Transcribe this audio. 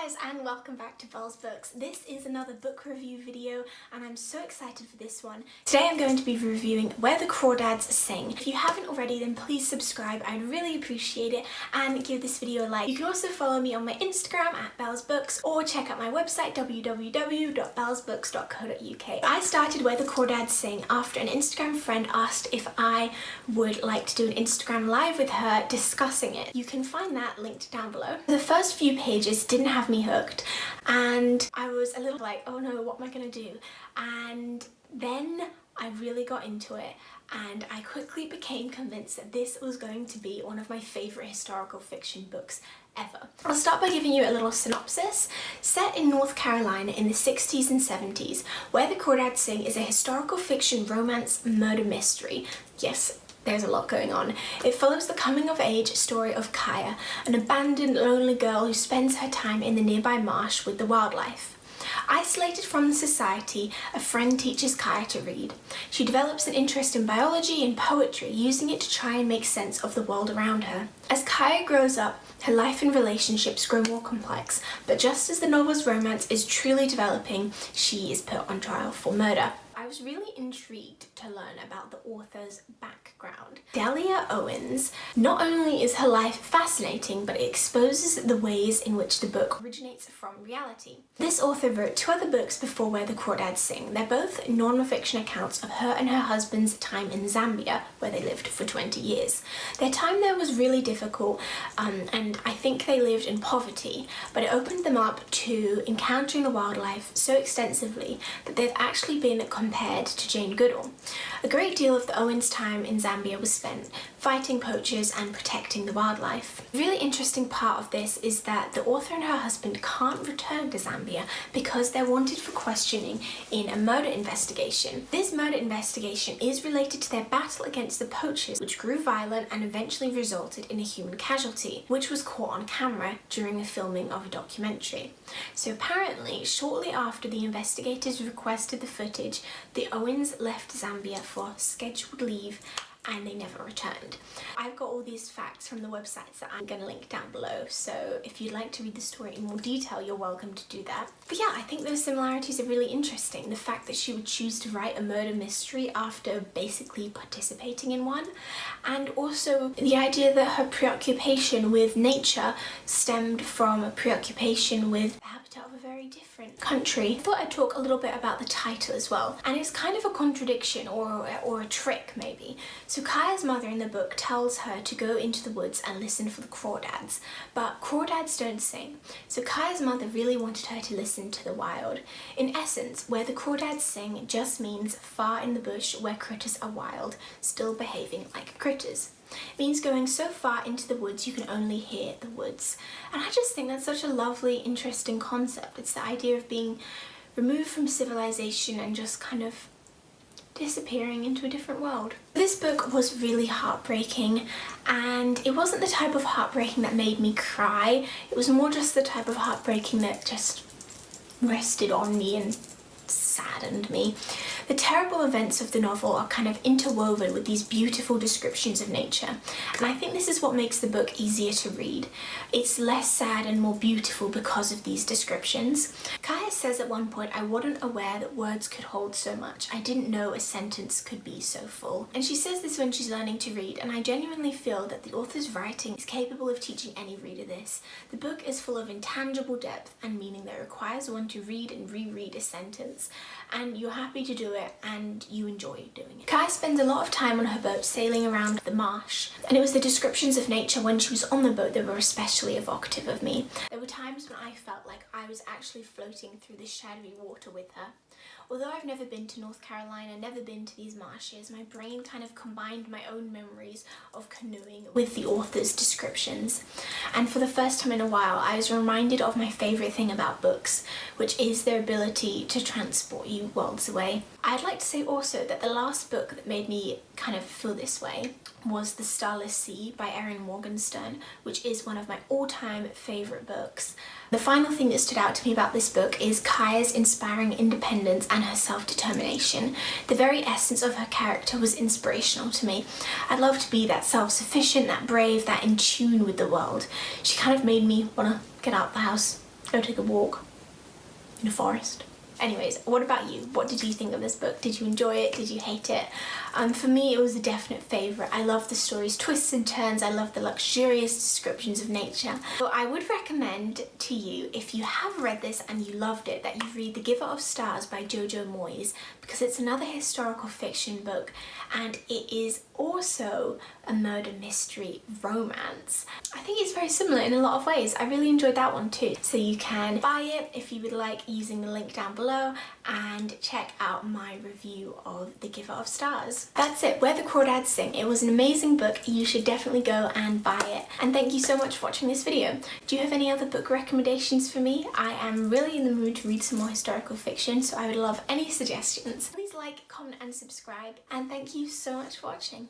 guys, and welcome back to Belle's Books. This is another book review video and I'm so excited for this one. Today I'm going to be reviewing Where the Crawdads Sing. If you haven't already, then please subscribe, I'd really appreciate it, and give this video a like. You can also follow me on my Instagram at Belle's Books or check out my website www.bellesbooks.co.uk. I started Where the Crawdads Sing after an Instagram friend asked if I would like to do an Instagram live with her discussing it. You can find that linked down below. The first few pages didn't have me hooked and I was a little like, oh no, what am I gonna do? And then I really got into it and I quickly became convinced that this was going to be one of my favourite historical fiction books ever. I'll start by giving you a little synopsis. Set in North Carolina in the 60s and 70s, Where the Crawdads Sing is a historical fiction romance murder mystery. Yes, there's a lot going on. It follows the coming-of-age story of Kaya, an abandoned, lonely girl who spends her time in the nearby marsh with the wildlife. Isolated from society, a friend teaches Kaya to read. She develops an interest in biology and poetry, using it to try and make sense of the world around her. As Kaya grows up, her life and relationships grow more complex, but just as the novel's romance is truly developing, she is put on trial for murder. I was really intrigued to learn about the author's background. Delia Owens, not only is her life fascinating, but it exposes the ways in which the book originates from reality. This author wrote two other books before Where the Crawdads Sing. They're both non-fiction accounts of her and her husband's time in Zambia, where they lived for 20 years. Their time there was really difficult, and I think they lived in poverty, but it opened them up to encountering the wildlife so extensively that they've actually been compared to Jane Goodall. A great deal of the Owens' time in Zambia was spent fighting poachers and protecting the wildlife. The really interesting part of this is that the author and her husband can't return to Zambia because they're wanted for questioning in a murder investigation. This murder investigation is related to their battle against the poachers, which grew violent and eventually resulted in a human casualty, which was caught on camera during the filming of a documentary. So apparently, shortly after the investigators requested the footage, the Owens left Zambia for scheduled leave and they never returned. I've got all these facts from the websites that I'm going to link down below, so if you'd like to read the story in more detail, you're welcome to do that. But yeah, I think those similarities are really interesting. The fact that she would choose to write a murder mystery after basically participating in one, and also the idea that her preoccupation with nature stemmed from a preoccupation with the habitat of a very different country. I thought I'd talk a little bit about the title as well, and it's kind of a contradiction or a trick maybe. So Kaya's mother in the book tells her to go into the woods and listen for the crawdads, but crawdads don't sing. So Kaya's mother really wanted her to listen to the wild. In essence, Where the Crawdads Sing just means far in the bush where critters are wild, still behaving like critters. It means going so far into the woods you can only hear the woods. And I just think that's such a lovely, interesting concept. It's the idea of being removed from civilization and just kind of disappearing into a different world. This book was really heartbreaking, and it wasn't the type of heartbreaking that made me cry. It was more just the type of heartbreaking that just rested on me and saddened me. The terrible events of the novel are kind of interwoven with these beautiful descriptions of nature, and I think this is what makes the book easier to read. It's less sad and more beautiful because of these descriptions. Kaya says at one point, "I wasn't aware that words could hold so much. I didn't know a sentence could be so full." And she says this when she's learning to read, and I genuinely feel that the author's writing is capable of teaching any reader this. The book is full of intangible depth and meaning that requires one to read and reread a sentence, and you're happy to do it and you enjoy doing it. Kaya spends a lot of time on her boat sailing around the marsh, and it was the descriptions of nature when she was on the boat that were especially evocative of me. There were times when I felt like I was actually floating through this shadowy water with her. Although I've never been to North Carolina, never been to these marshes, my brain kind of combined my own memories of canoeing with the author's descriptions. And for the first time in a while, I was reminded of my favourite thing about books, which is their ability to transport you worlds away. I'd like to say also that the last book that made me kind of feel this way was The Starless Sea by Erin Morgenstern, which is one of my all-time favourite books. The final thing that stood out to me about this book is Kaya's inspiring independence and her self-determination. The very essence of her character was inspirational to me. I'd love to be that self-sufficient, that brave, that in tune with the world. She kind of made me want to get out the house go take a walk in a forest. Anyways, what about you? What did you think of this book? Did you enjoy it? Did you hate it? For me, it was a definite favourite. I love the story's twists and turns. I love the luxurious descriptions of nature. So I would recommend to you, if you have read this and you loved it, that you read The Giver of Stars by Jojo Moyes, because it's another historical fiction book and it is also a murder mystery romance. I think it's very similar in a lot of ways. I really enjoyed that one too. So you can buy it if you would like, using the link down below, and check out my review of The Giver of Stars. That's it, Where the Crawdads Sing. It was an amazing book. You should definitely go and buy it. And thank you so much for watching this video. Do you have any other book recommendations for me? I am really in the mood to read some more historical fiction, so I would love any suggestions. Please like, comment and subscribe, and thank you so much for watching.